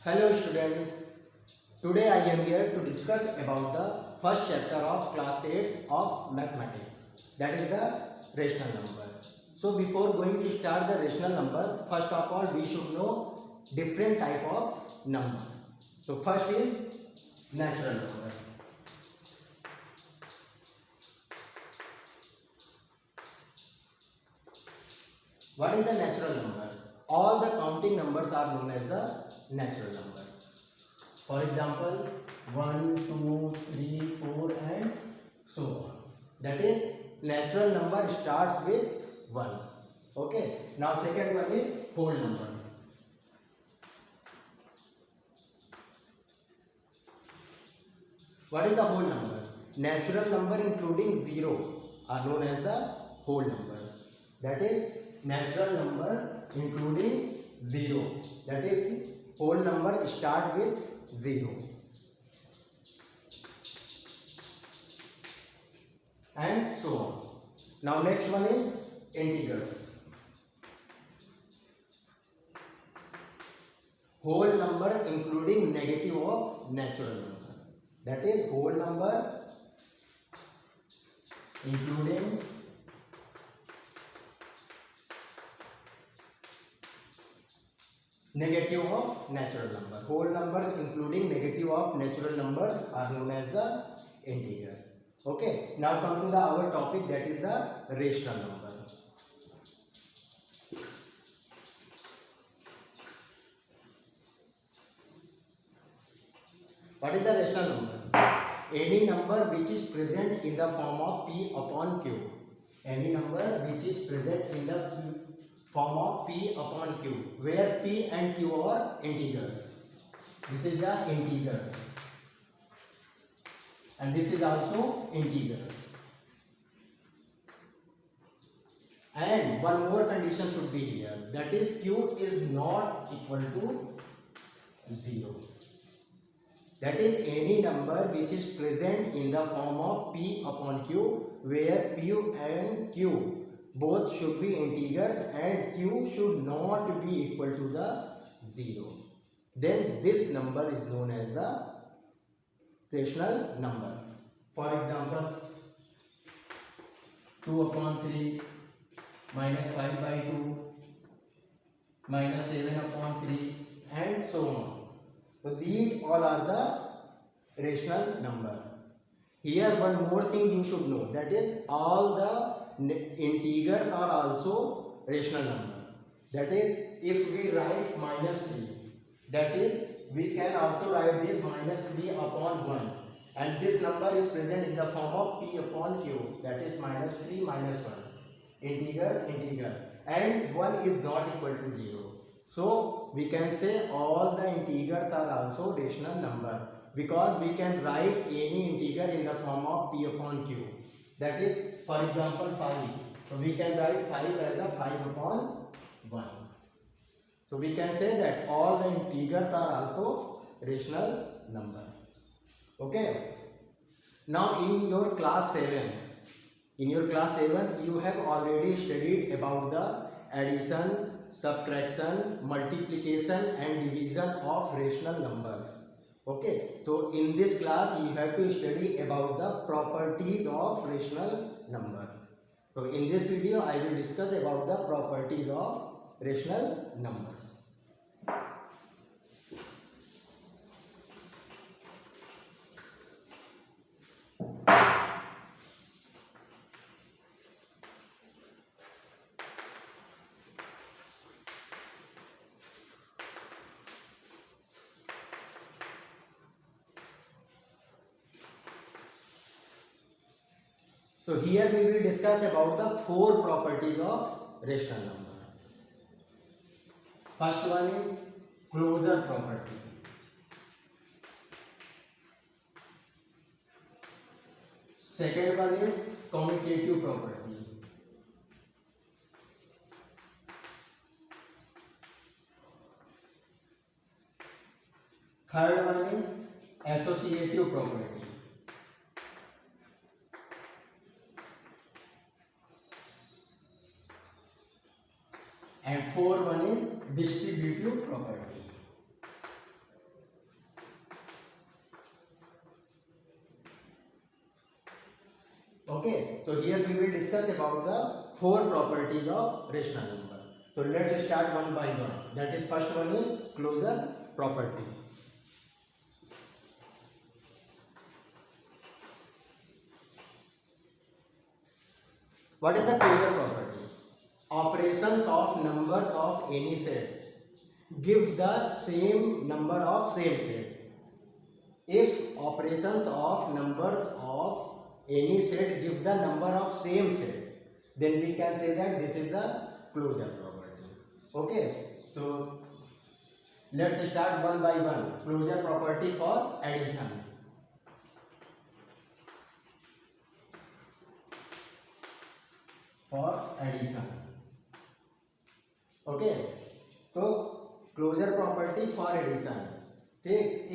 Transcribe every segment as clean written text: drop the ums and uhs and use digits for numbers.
Hello students, today I am here to discuss about the first chapter of class 8 of mathematics, that is the rational number. So before going to start the rational number, first of all we should know different type of number. So first is natural number. What is the natural number? All the counting numbers are known as the natural number. For example, 1, 2, 3, 4 and so on. That is natural number starts with 1. Okay. Now second one is whole number. What is the whole number? Natural number including 0 are known as the whole numbers. That is natural number including 0. That is whole number start with 0. And so on. Now next one is integers. Whole number including negative of natural number. That is whole number including negative of natural number. Whole numbers including negative of natural numbers are known as the integer. Okay. Now come to the our topic, that is the rational number. What is the rational number? Any number which is present in the form of p upon q. Any number which is present in the form of p upon q, where p and q are integers. This is the integers. And this is also integers. And one more condition should be here, that is q is not equal to 0. That is any number which is present in the form of p upon q, where p and q both should be integers and q should not be equal to the 0. Then this number is known as the rational number. For example, 2 upon 3 minus 5 by 2 minus 7 upon 3 and so on. So these all are the rational number. Here one more thing you should know, that is all the integers are also rational number. That is if we write minus 3, that is we can also write this minus 3 upon 1, and this number is present in the form of p upon q, that is minus 3 minus 1, integer, and 1 is not equal to 0. So we can say all the integers are also rational number, because we can write any integer in the form of p upon q. That is, for example, 5. So we can write 5 as a 5 upon 1. So we can say that all the integers are also rational number. Okay. Now in your class 7, you have already studied about the addition, subtraction, multiplication and division of rational numbers. Okay. So in this class you have to study about the properties of rational number. So in this video I will discuss about the properties of rational numbers. So here we will discuss about the 4 properties of rational number. First one is closure property. Second one is commutative property. Third one is associative property. And fourth one is distributive property. so here we will discuss about the four properties of rational number. So let's start one by one. That is, first one is closure property. What is the closure property? Operations of numbers of any set give the same number of same set. If operations of numbers of any set give the number of same set, then we can say that this is the closure property. Okay, so let's start one by one. Closure property for addition. Okay, so closure property for addition. ठीक,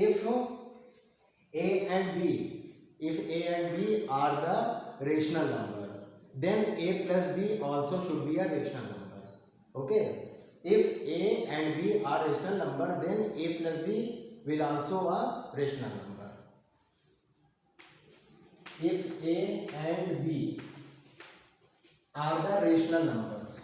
if A and B are the rational number, then A plus B also should be a rational number. Okay, if A and B are rational number, then A plus B will also a rational number. If A and B are the rational numbers,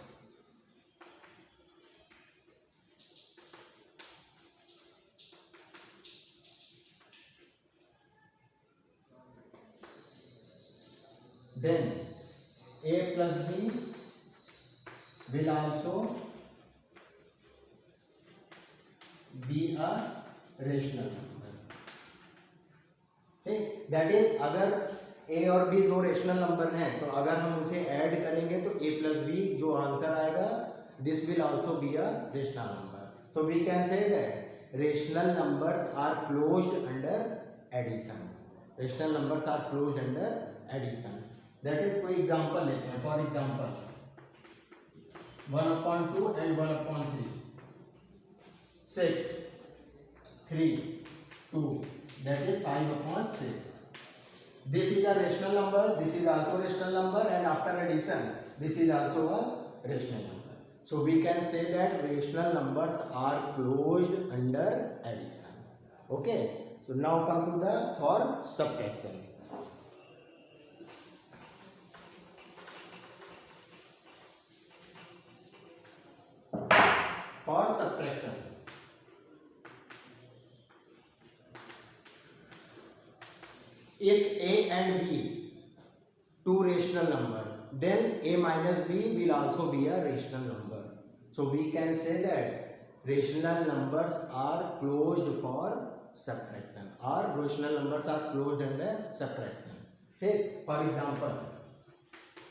then A plus B will also be a rational number. ठीक, that is अगर A और B दो rational number हैं तो अगर हम उसे add करेंगे तो A प्लस B जो आंसर आएगा, this will also be a rational number. So we can say that rational numbers are closed under addition. Rational numbers are closed under addition. That is, कोई example लेते हैं. For example 1/2 and 1/3, 6, 3, 2, that is 5/6. This is a rational number, this is also rational number, and after addition this is also a rational number. So we can say that rational numbers are closed under addition. Okay, so now come to the for subtraction. For subtraction, if A and B two rational number, then A minus B will also be a rational number. So we can say that rational numbers are closed for subtraction, or rational numbers are closed under subtraction. Okay, for example,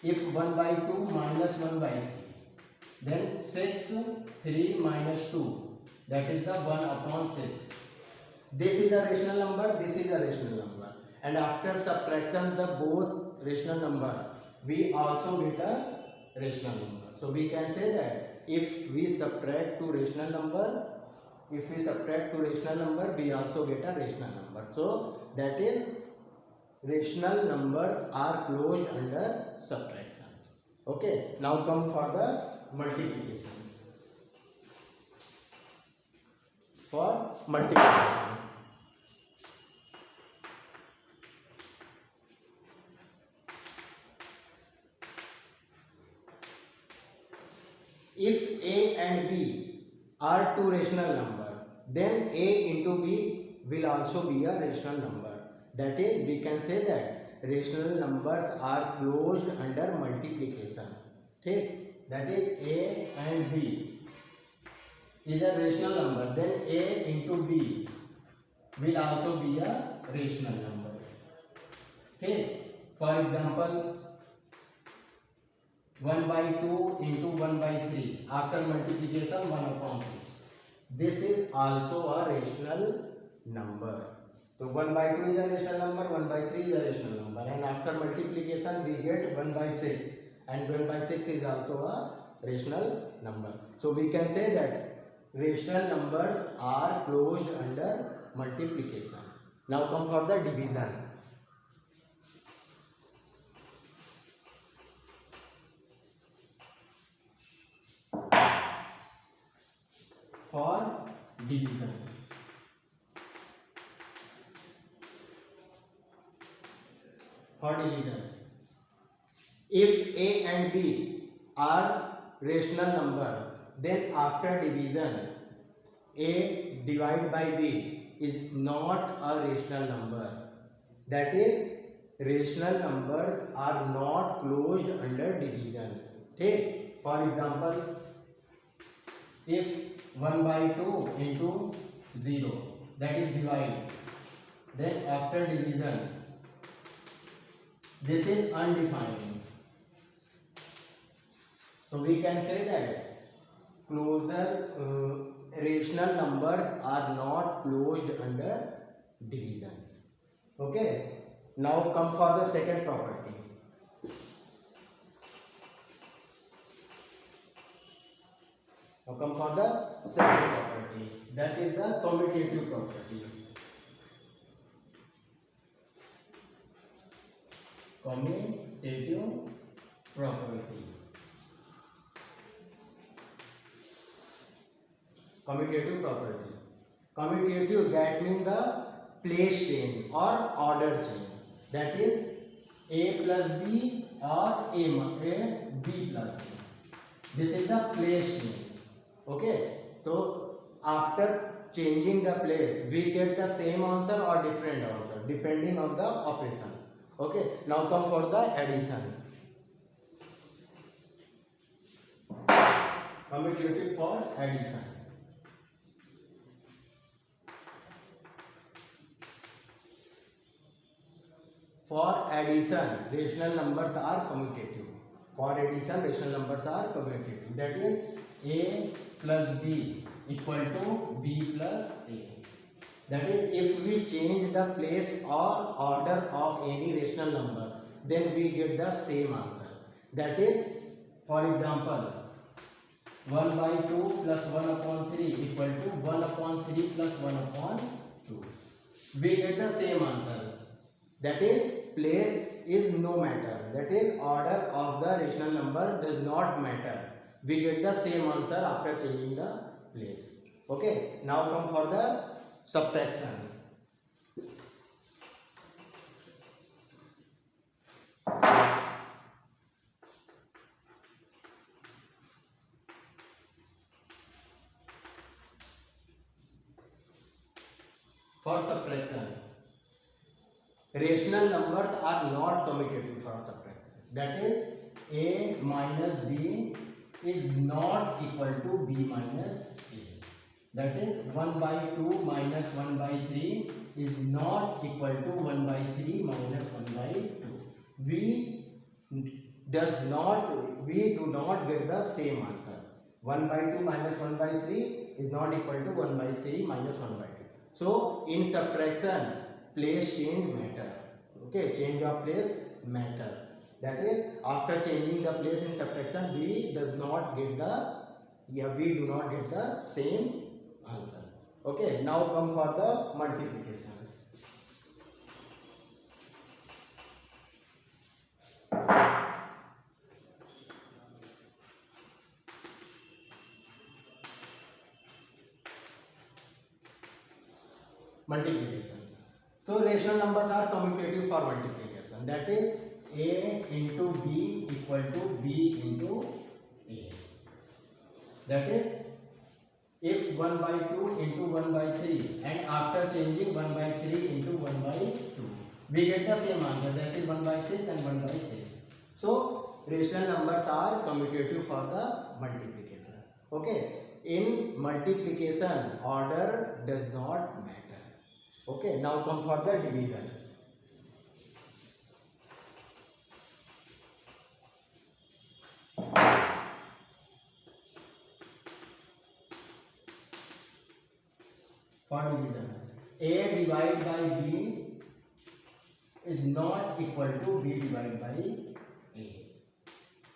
if 1/2 minus 1/3, then 6, 3 minus 2, that is the 1/6. This is a rational number, this is a rational number, and after subtraction the both rational number, we also get a rational number. So we can say that if we subtract two rational number, we also get a rational number. So that is, rational numbers are closed under subtraction. Okay, now come for the multiplication. For multiplication, if A and B are two rational number, then A into B will also be a rational number. That is, we can say that rational numbers are closed under multiplication. ठीक, that is A and B is a rational number, then A into B will also be a rational number. Okay, for example 1/2 into 1/3, after multiplication 1/3. This is also a rational number. So 1/2 is a rational number, 1/3 is a rational number, and after multiplication we get 1/6, and 1/6 is also a rational number. So we can say that rational numbers are closed under multiplication. Now come for the division. For division, If A and B are rational number, then after division, A divided by B is not a rational number. That is, rational numbers are not closed under division. Okay? For example, if 1 by 2 into 0, that is divide, then after division, this is undefined. So we can say that rational numbers are not closed under division. Okay. Now come for the second property. Now come for the second property. That is the commutative property. Commutative property. Commutative property. Commutative, that means the place chain or order chain. That is A plus B or A B plus A. This is the place chain. Okay. So after changing the place, we get the same answer or different answer depending on the operation. Okay. Now come for the addition. Commutative for addition. For addition, rational numbers are commutative. For addition, rational numbers are commutative. That is A plus B equal to B plus A. That is, if we change the place or order of any rational number, then we get the same answer. That is, for example, 1 by 2 plus 1 upon 3 equal to 1 upon 3 plus 1 upon 2. We get the same answer. That is, place is no matter. That is, order of the rational number does not matter. We get the same answer after changing the place. Okay. Now come for the subtraction. For subtraction, rational numbers are not commutative for subtraction. That is, A minus B is not equal to B minus A. That is, 1 by 2 minus 1 by 3 is not equal to 1 by 3 minus 1 by 2. We do not get the same answer. 1 by 2 minus 1 by 3 is not equal to 1 by 3 minus 1 by 2. So in subtraction, place change matter. Okay, change of place matter. That is, after changing the place in subtraction, we do not get the same answer. Okay, now come for the multiplication. Multiplication. So rational numbers are commutative for multiplication. That is, A into B equal to B into A. That is, if 1 by 2 into 1 by 3 and after changing 1 by 3 into 1 by 2, we get the same answer. That is 1 by 6 and 1 by 6. So rational numbers are commutative for the multiplication. Okay. In multiplication, order does not matter. Okay, now come for the division. For division, A divided by B is not equal to B divided by A.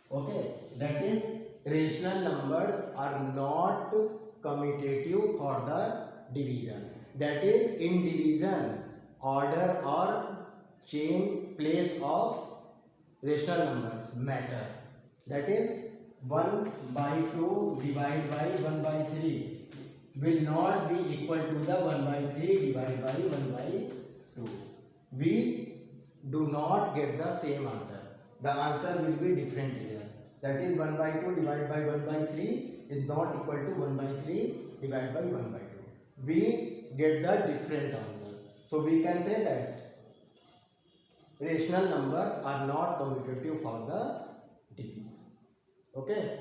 Okay, that is, rational numbers are not commutative for the division. That is, in division, order or chain place of rational numbers matter. That is, 1 by 2 divided by 1 by 3 will not be equal to the 1 by 3 divided by 1 by 2. We do not get the same answer. the answer will be different here. That is 1 by 2 divided by 1 by 3 is not equal to 1 by 3 divided by 1 by 2. We get the different answer. So we can say that rational numbers are not commutative for the division. Okay.